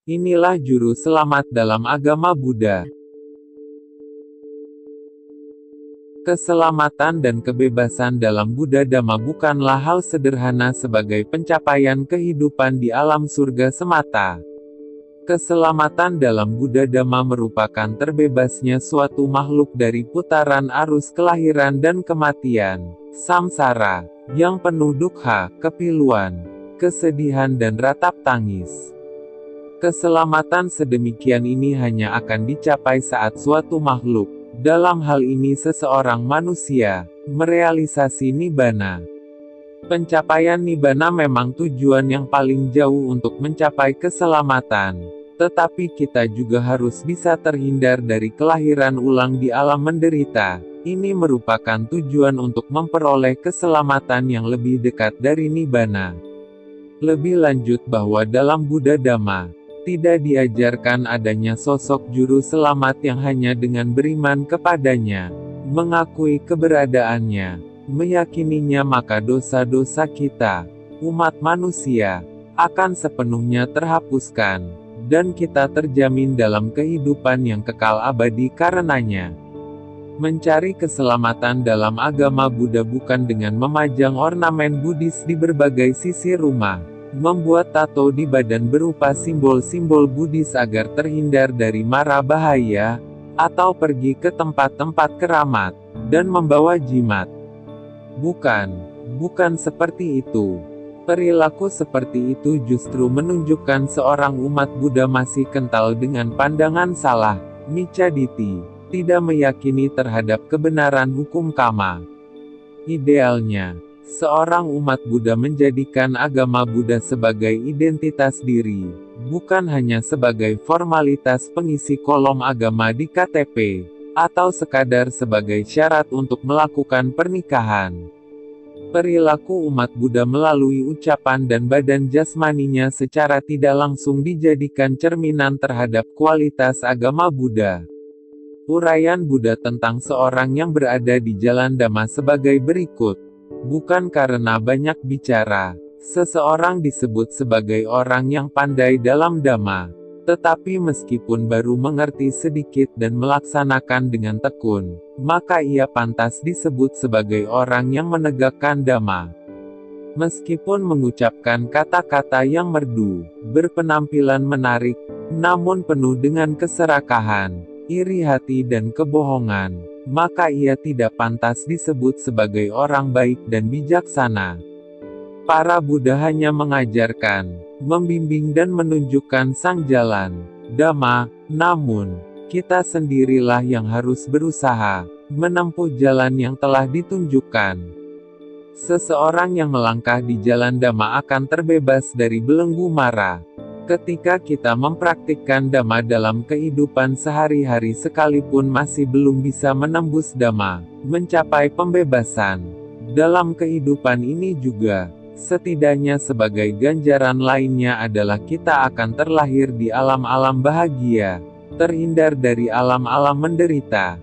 Inilah juru selamat dalam agama Buddha. Keselamatan dan kebebasan dalam Buddha Dhamma bukanlah hal sederhana sebagai pencapaian kehidupan di alam surga semata. Keselamatan dalam Buddha Dhamma merupakan terbebasnya suatu makhluk dari putaran arus kelahiran dan kematian, samsara, yang penuh dukkha, kepiluan, kesedihan dan ratap tangis. Keselamatan sedemikian ini hanya akan dicapai saat suatu makhluk, dalam hal ini seseorang manusia, merealisasi nibbana. Pencapaian nibbana memang tujuan yang paling jauh untuk mencapai keselamatan. Tetapi kita juga harus bisa terhindar dari kelahiran ulang di alam menderita. Ini merupakan tujuan untuk memperoleh keselamatan yang lebih dekat dari nibbana. Lebih lanjut bahwa dalam Buddha Dhamma, tidak diajarkan adanya sosok juru selamat yang hanya dengan beriman kepadanya, mengakui keberadaannya, meyakininya, maka dosa-dosa kita, umat manusia, akan sepenuhnya terhapuskan, dan kita terjamin dalam kehidupan yang kekal abadi karenanya. Mencari keselamatan dalam agama Buddha bukan dengan memajang ornamen Buddhis di berbagai sisi rumah, membuat tato di badan berupa simbol-simbol Buddhis agar terhindar dari mara bahaya, atau pergi ke tempat-tempat keramat, dan membawa jimat. Bukan seperti itu. Perilaku seperti itu justru menunjukkan seorang umat Buddha masih kental dengan pandangan salah, micca ditthi, tidak meyakini terhadap kebenaran hukum kama. Idealnya, seorang umat Buddha menjadikan agama Buddha sebagai identitas diri, bukan hanya sebagai formalitas pengisi kolom agama di KTP, atau sekadar sebagai syarat untuk melakukan pernikahan. Perilaku umat Buddha melalui ucapan dan badan jasmaninya secara tidak langsung dijadikan cerminan terhadap kualitas agama Buddha. Uraian Buddha tentang seorang yang berada di jalan Dhamma sebagai berikut. Bukan karena banyak bicara, seseorang disebut sebagai orang yang pandai dalam Dhamma. Tetapi meskipun baru mengerti sedikit dan melaksanakan dengan tekun, maka ia pantas disebut sebagai orang yang menegakkan Dhamma. Meskipun mengucapkan kata-kata yang merdu, berpenampilan menarik, namun penuh dengan keserakahan, iri hati dan kebohongan, maka ia tidak pantas disebut sebagai orang baik dan bijaksana. Para Buddha hanya mengajarkan, membimbing dan menunjukkan sang jalan, Dhamma, namun, kita sendirilah yang harus berusaha, menempuh jalan yang telah ditunjukkan. Seseorang yang melangkah di jalan Dhamma akan terbebas dari belenggu mara. Ketika kita mempraktikkan Dhamma dalam kehidupan sehari-hari sekalipun masih belum bisa menembus Dhamma, mencapai pembebasan. Dalam kehidupan ini juga, setidaknya sebagai ganjaran lainnya adalah kita akan terlahir di alam-alam bahagia, terhindar dari alam-alam menderita.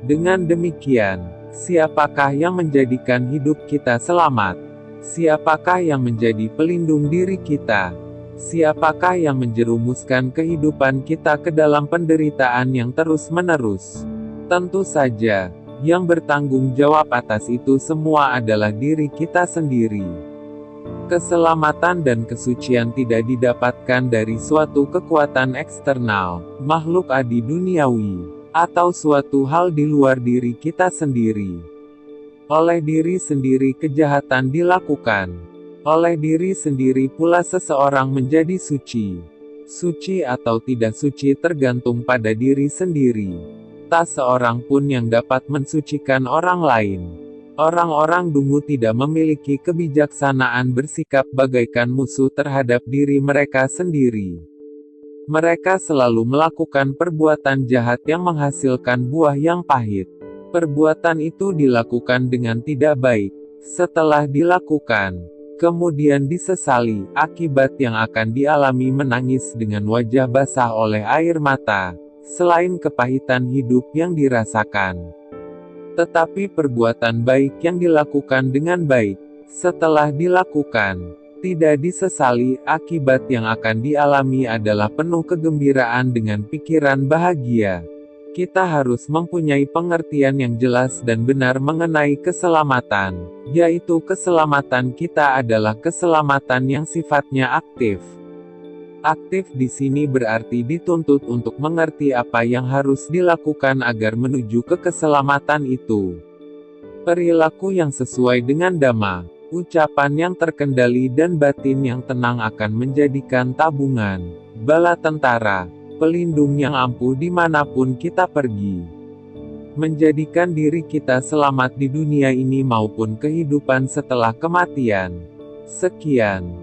Dengan demikian, siapakah yang menjadikan hidup kita selamat? Siapakah yang menjadi pelindung diri kita? Siapakah yang menjerumuskan kehidupan kita ke dalam penderitaan yang terus-menerus? Tentu saja, yang bertanggung jawab atas itu semua adalah diri kita sendiri. Keselamatan dan kesucian tidak didapatkan dari suatu kekuatan eksternal, makhluk adi duniawi, atau suatu hal di luar diri kita sendiri. Oleh diri sendiri kejahatan dilakukan. Oleh diri sendiri pula seseorang menjadi suci. Suci atau tidak suci tergantung pada diri sendiri. Tak seorang pun yang dapat mensucikan orang lain. Orang-orang dungu tidak memiliki kebijaksanaan bersikap bagaikan musuh terhadap diri mereka sendiri. Mereka selalu melakukan perbuatan jahat yang menghasilkan buah yang pahit. Perbuatan itu dilakukan dengan tidak baik. Setelah dilakukan, kemudian disesali, akibat yang akan dialami menangis dengan wajah basah oleh air mata, selain kepahitan hidup yang dirasakan. Tetapi perbuatan baik yang dilakukan dengan baik, setelah dilakukan, Tidak disesali, akibat yang akan dialami adalah penuh kegembiraan dengan pikiran bahagia. Kita harus mempunyai pengertian yang jelas dan benar mengenai keselamatan, yaitu keselamatan kita adalah keselamatan yang sifatnya aktif. Aktif di sini berarti dituntut untuk mengerti apa yang harus dilakukan agar menuju ke keselamatan itu. Perilaku yang sesuai dengan Dhamma, ucapan yang terkendali dan batin yang tenang akan menjadikan tabungan, bala tentara, pelindung yang ampuh dimanapun kita pergi. Menjadikan diri kita selamat di dunia ini maupun kehidupan setelah kematian. Sekian.